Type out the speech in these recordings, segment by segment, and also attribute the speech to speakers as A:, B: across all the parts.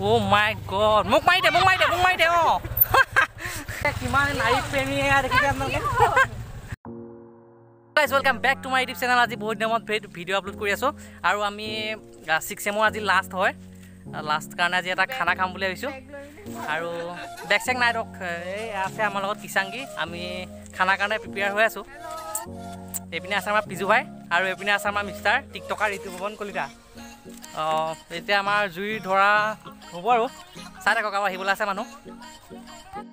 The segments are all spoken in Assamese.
A: Oh my god. Muk mai de. Oh. Kiman nai premi ya dekhite apnaloke. Guys, welcome back to my YouTube channel. Aji bahut namot video upload kori aso aru ami 6 sem aji last hoy. Last karone aji eta khana kham boli hoisu. Aru backsek nai rok ei ase amar logot kisangi ami khana karone prepare hoi aso. Epine ase amar Piju bhai aru epine ase amar Mr. TikToker Ritubon Kolika. এতিয়া আমাৰ জুই ধৰা হ'ব আৰু চাই থাকক আৰু আহিবলৈ আছে মানুহ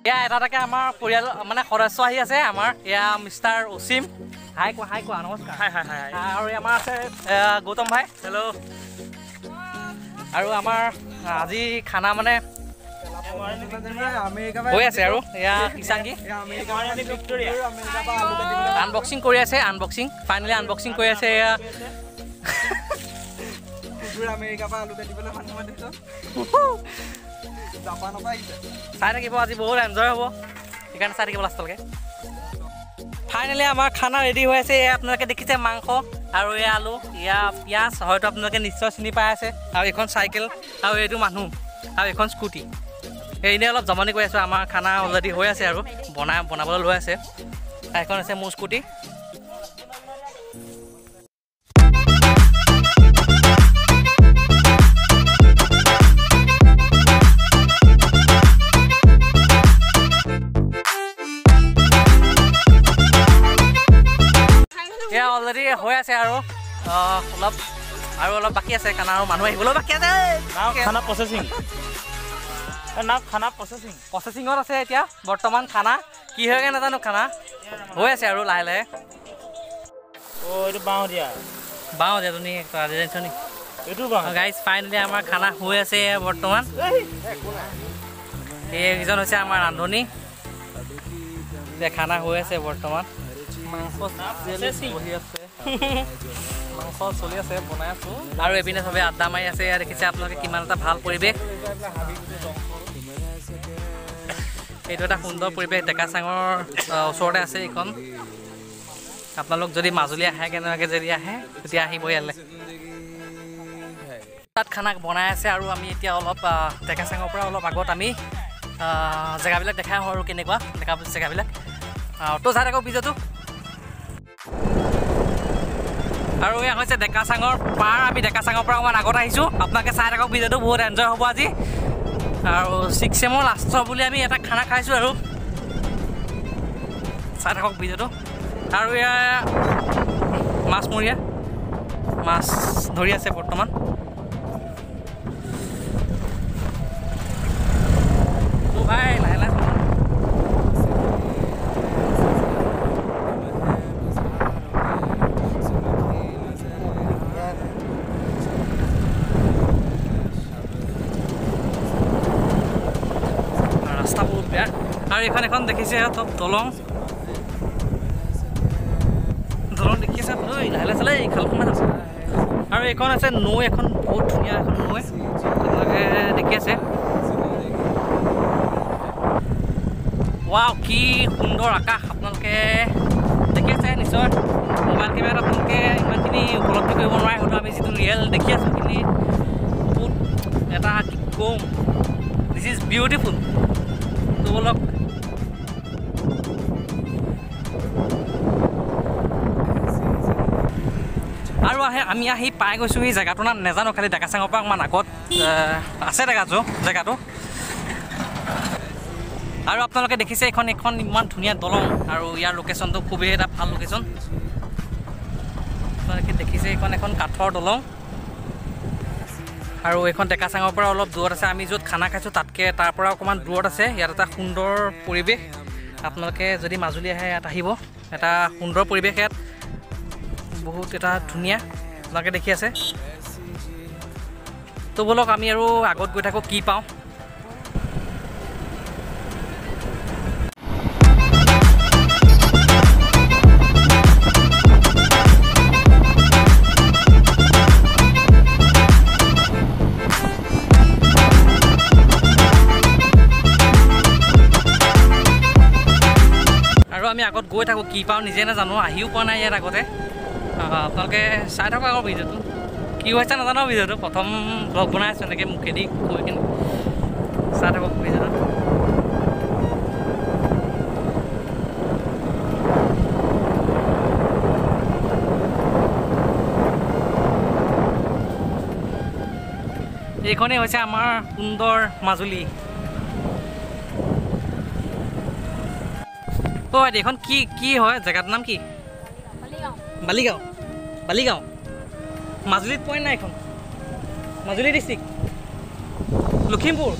A: এয়া এটাকে আমাৰ পৰিয়াল মানে সদস্য আহি আছে আমাৰ এয়া মিষ্টাৰ অসীম হাই কোৱা নমস্কাৰ হাই আৰু আমাৰ আছে গৌতম ভাই হেল্ল' আৰু আমাৰ আজি খানা মানে হৈ আছে আৰু এয়া কিসাংগী আনবক্সিং কৰি আছে ফাইনেলি আনবক্সিং কৰি আছে এয়া America pa alu kati bole manu mate to Japan pa aise sai থাকিব আজি বহুত এনজয় হ'ব এখানে sai থাকিব লাষ্টলৈকে ফাইনালি আমাৰ খানা ৰেডি হৈ আছে আপোনালোকে দেখিছে মাংস আৰু এই আলু ইয়া পিয়াজ হয়তো আপোনালোকে নিশ্চয় চিনি পাই আছে আৰু এখন সাইকেল আৰু এইটো মানুহ আৰু এখন স্কুটি এইনে অলপ জমনি কৰি আছো আমাৰ খানা অলৰেডি হৈ আছে আৰু বনাবলৈ লৈ আছে এখন আছে মোৰ স্কুটি already হৈ আছে আৰু অলপ বাকি আছে খানা আৰু মানুহ আহিবলৈ বাকি আছে খানা প্ৰসেসিংত আছে এতিয়া বৰ্তমান খানা কি হয় কেনে জানো খানা হৈ আছে আৰু লাহে লাহে ও এটো বাও দিয়া তুমি একটা জানছনি এটো বাও গাইস ফাইনালি আমাৰ খানা হৈ আছে বৰ্তমান এই কিজন হৈছে আমাৰ ৰান্ধনী খানা হৈ আছে বৰ্তমান মাংস চলি আছে বনাই আছো আৰু এপিনে সবে আড্ডা মাৰি আছে দেখিছে আপোনালোকে কিমান এটা ভাল পৰিৱেশ এইটো এটা সুন্দৰ পৰিৱেশ ডেকাচাঙৰ ওচৰতে আছে এইখন আপোনালোক যদি মাজুলী আহে কেনেকৈ যদি আহে তেতিয়া আহিব ইয়ালৈ তাত খানা বনাই আছে আৰু আমি এতিয়া অলপ ডেকাচাঙৰ পৰা অলপ আগত আমি জেগাবিলাক দেখাই আহোঁ আৰু কেনেকুৱা জেগাবিলাক তো চাই থাকক ভিডিঅ'টো আৰু এয়া হৈছে ডেকাচাঙৰ পাৰ আমি ডেকাচাঙৰ পৰা অকণমান আগত আহিছোঁ আপোনালোকে চাই থাকক ভিডিঅ'টো বহুত এনজয় হ'ব আজি আৰু 6 চেমৰ লাষ্টৰ বুলি আমি এটা খানা খাইছোঁ আৰু চাই থাকক ভিডিঅ'টো আৰু এয়া মাছমৰীয়া মাছ ধৰি আছে বৰ্তমান ভাই লাহে লাহে আৰু এখন দেখিছে দলং দেখিছে লাহে লাহে চালে খালখন আছে আৰু এইখন আছে নৈ এখন বহুত ধুনীয়া এখন নৈ আপোনালোকে দেখি আছে ৱাও কি সুন্দৰ আকাশ আপোনালোকে দেখি আছে নিশ্চয় মোবাইল কেমেৰাত আপোনালোকে ইমানখিনি উপলব্ধি কৰিব নোৱাৰে হয়তো আমি যিটো ৰিয়েল দেখি আছোঁ সেইখিনি বহুত এটা কি কম দিছ ইজ বিউটিফুল তো বলক আৰু আমি আহি পাই গৈছোঁ এই জেগাটো না নেজানো খালি ডেকাচাঙৰ পৰা অকণমান আগত আছে জেগাটো আৰু আপোনালোকে দেখিছে এখন ইমান ধুনীয়া দলং আৰু ইয়াৰ লোকেশ্যনটো খুবেই এটা ভাল লোকেশ্যন আপোনালোকে দেখিছে এখন কাঠৰ দলং আৰু এইখন ডেকাচাঙৰ পৰা অলপ দূৰত আছে আমি য'ত খানা খাইছোঁ তাতকৈ তাৰ পৰা অকণমান দূৰত আছে ইয়াত এটা সুন্দৰ পৰিৱেশ আপোনালোকে যদি মাজুলী আহে ইয়াত আহিব এটা সুন্দৰ পৰিৱেশ ইয়াত বহুত এটা ধুনীয়া আপোনালোকে দেখি আছে তো বলক আমি আৰু আগত গৈ থাকোঁ কি পাওঁ আৰু আমি আগত গৈ থাকোঁ কি পাওঁ নিজে নাজানো আহিও পোৱা নাই ইয়াত আগতে আপোনালোকে চাই থাকক আকৌ ভিডিঅ'টো কি হৈছে নাজানো ভিডিঅ'টো প্ৰথম ব্লগ বনাই আছোঁ এনেকৈ মুখেদি কৈ কিনে চাই থাকক ভিডিঅ'টো এইখনেই হৈছে আমাৰ সুন্দৰ মাজুলী এইখন কি কি হয় জেগাটোৰ নাম কি বালিগাঁও বালিগাঁও মাজুলীত পইণ্ট নাই এখন মাজুলী ডিষ্ট্ৰিক্ট লখিমপুৰ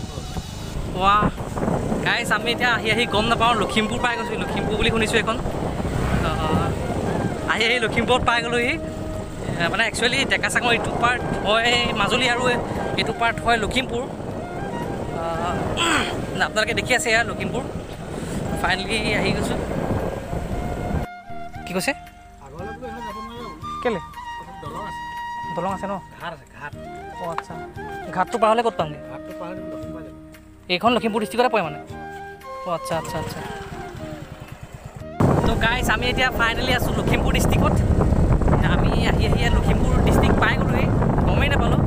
A: ৱা গাইছ আমি এতিয়া আহি গম নাপাওঁ লখিমপুৰ পাই গৈছোঁ লখিমপুৰ বুলি শুনিছোঁ এখন আহি লখিমপুৰত পাই গ'লোহি মানে একচুৱেলি ডেকাচাঙৰ এইটো পাৰ্ট হয় মাজুলী আৰু এইটো পাৰ্ট হয় লখিমপুৰ আপোনালোকে দেখি আছে ইয়াৰ লখিমপুৰ ফাইনেলি আহি গৈছোঁ কি কৈছে কেলে দলং আছে ন অঁ আচ্ছা ঘাটটো পাৰ হ'লে ক'ত পামগৈ এইখন লখিমপুৰ ডিষ্ট্ৰিক্টতে পৰে মানে অঁ আচ্ছা আচ্ছা আচ্ছা তো গাইছ আমি এতিয়া ফাইনেলি আছোঁ লখিমপুৰ ডিষ্ট্ৰিক্টত আমি আহি লখিমপুৰ ডিষ্ট্ৰিক্ট পাই গ'লোহি গমেই নাপালোঁ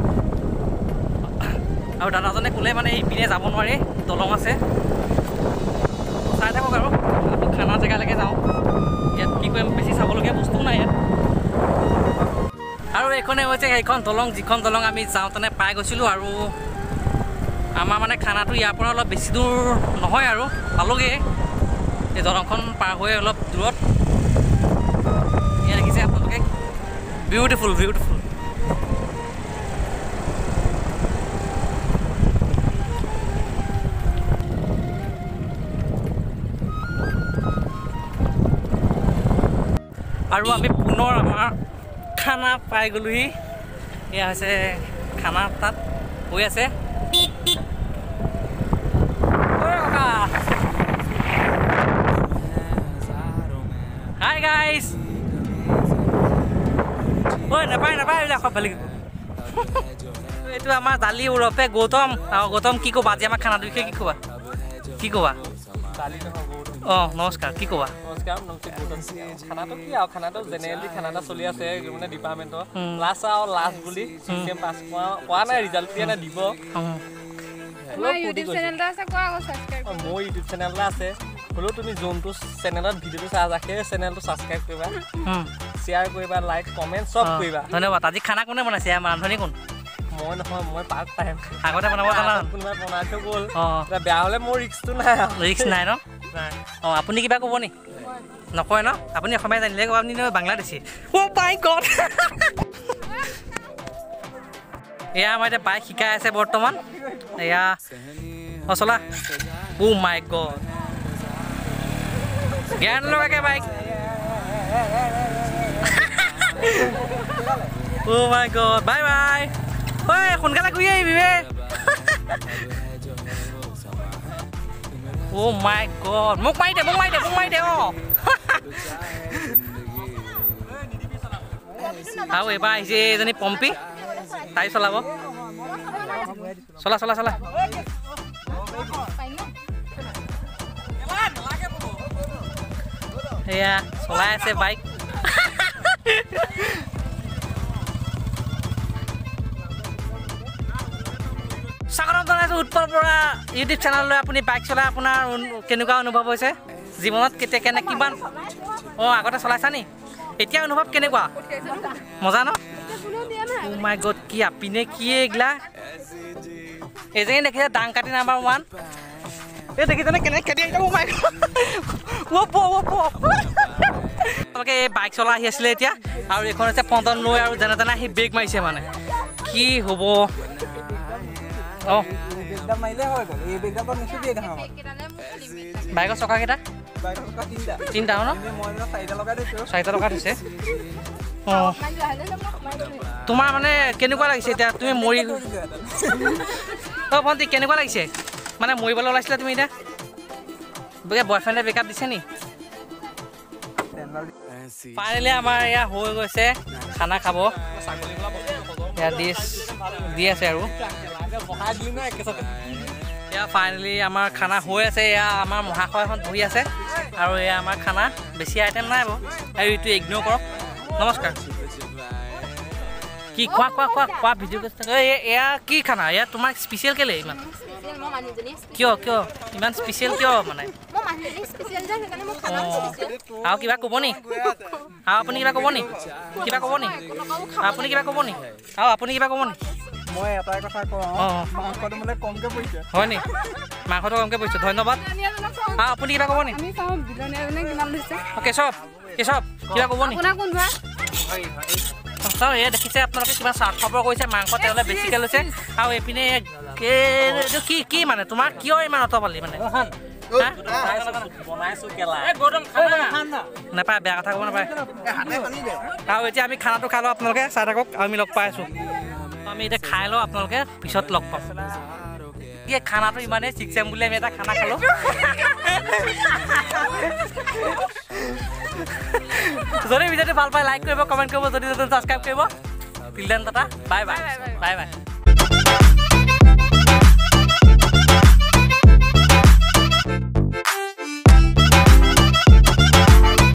A: আৰু দাদাজনে ক'লে মানে ইপিনে যাব নোৱাৰি দলং আছে চাই থাকক আৰু খানা জেগালৈকে যাওঁ ইয়াত কি কৰিম বেছি চাবলগীয়া বস্তুও নাই ইয়াত আৰু এইখনে হৈছে সেইখন দলং যিখন দলং আমি যাওঁতেনে পাই গৈছিলোঁ আৰু আমাৰ মানে খানাটো ইয়াৰ পৰা অলপ বেছি দূৰ নহয় আৰু পালোগৈ এই দলংখন পাৰ হৈ অলপ দূৰত ইয়াত দেখিছে আপোনালোকে বিউটিফুল বিউটিফুল আৰু আমি পুনৰ আমাৰ খানা পাই গ'লোহি এয়া হৈছে খানা তাত হৈ আছে হাই গাইজ ঐ নাপায় নাপায় এইবিলাক সব ভালে এইটো আমাৰ দালি ওৰফে গৌতম গৌতম কি ক'বা আজি আমাৰ খানাটোৰ বিষয়ে কি ক'বা অঁ নমস্কাৰ কি ক'বা
B: খানাটো কি আৰু খানাটো জেনেৰেলি খানা এটা চলি আছে মানে ডিপাৰ্টমেণ্টৰ লাষ্ট আৰু লাষ্ট বুলি চিষ্টেম পাছ কৰা নাই ৰিজাল্ট দিয়া নাই দিব মোৰ ইউটিউব চেনেল এটা আছে হ'লেও তুমি যোনটো চেনেলত ভিডিঅ'টো চাই আছা সেই চেনেলটো ছাবস্ক্ৰাইব কৰিবা শ্বেয়াৰ কৰিবা লাইক কমেণ্ট চব কৰিবা
A: ধন্যবাদ আজি খানা কোনে বনাইছে আমাৰ ৰান্ধনি কোন
B: মই নহয় মই পাৰ্ট টাইম
A: আগতে বনাব জানা
B: কোনোবাই বনাই থৈ গ'ল বেয়া হ'লে মোৰ ৰিক্সটো নাই
A: ৰিক্স নাই ন অঁ আপুনি কিবা ক'ব নি নকয় ন আপুনি অসমীয়া জানিলে ক'ব আপুনি বাংলাদেশী অ' মাই গড এয়া আমাৰ এতিয়া বাইক শিকাই আছে বৰ্তমান এয়া অঁ চলা অ' মাই গড জ্ঞান লগাকে বাইক অ' মাই গড বাই বাই ঐ সোনকালে ঘূৰি আহিবি বে অ' মাই গড মোক মাৰি দে অঁ আৰু এইবাৰ আহিছে এজনী পম্পী তাই চলাব চলা এয়া চলাই আছে বাইক স্বাগতম জনাইছোঁ উৎপল বৰা ইউটিউব চেনেললৈ আপুনি বাইক চলাই আপোনাৰ কেনেকুৱা অনুভৱ হৈছে জীৱনত কেনে কিমান অঁ আগতে চলাইছা নি এতিয়া অনুভৱ কেনেকুৱা মজা ন অ' মাই গড কি আপিনে কি এইগিলা এজনী দেখিছে ডাং কাটি নাম্বাৰ 1 এই দেখিছেনে কেনেকৈ খেদি আহিছে অ' মাই গড আপোনালোকে এই বাইক চলাই আহি আছিলে এতিয়া আৰু এইখন হৈছে ফ্ৰণ্টত লৈ আৰু যেনে তেনে আহি ব্ৰেক মাৰিছে মানে কি হ'ব অঁ বাইকৰ চকা কেইটা 3টা ন 4টা লগাই থৈছে অঁ তোমাৰ মানে কেনেকুৱা লাগিছে এতিয়া তুমি মৰি অঁ ভণ্টি কেনেকুৱা লাগিছে মানে মৰিবলৈ ওলাইছিলা তুমি এতিয়া বয়ফ্ৰেণ্ডে ব্ৰেকআপ দিছে নি ফাইনেলি আমাৰ এয়া হৈ গৈছে খানা খাব এয়া ডিছ দি আছে আৰু এয়া ফাইনেলি আমাৰ খানা হৈ আছে এয়া আমাৰ মহাশয় এখন বহি আছে আৰু এয়া আমাৰ খানা বেছি আইটেম নাই বাৰু আৰু এইটো ইগন'ৰ কৰক নমস্কাৰ কি কোৱা ভিডিঅ' এয়া কি খানা এয়া তোমাৰ স্পেচিয়েল কেলে ইমান কিয় ইমান স্পেচিয়েল কিয় মানে আৰু কিবা ক'ব নি আৰু আপুনি কিবা ক'ব নি আপুনি কিবা ক'ব নি
C: মই এটাই কথা কওঁ মাংসটো মানে কমকে পৰিছে
A: হয় নি মাংসটো কমকে পৰিছে ধন্যবাদ আপুনি কিবা ক'ব নি কেশৱ কিবা ক'ব নি ছাৰ এয়া দেখিছে আপোনালোকে কিমান স্বাৰ্থপৰ কৰিছে মাংস তেওঁলোকে বেছিকৈ লৈছে আৰু এইপিনে এইটো কি মানে তোমাৰ কিয় ইমান অতপালি মানে নাপায় বেয়া কথা ক'ব নাপায় আৰু এতিয়া আমি খানাটো খাই লওঁ আপোনালোকে চাই থাকক আমি লগ পাই আছোঁ আমি এতিয়া খাই লওঁ আপোনালোকে পিছত লগ পাম এই খানাটো ইমানেই 6M বুলি আমি এটা খানা খালোঁ যদি ভিডিঅ'টো ভাল পায় লাইক কৰিব কমেণ্ট কৰিব যদি ছাবস্ক্ৰাইব কৰিব till then tata bye bye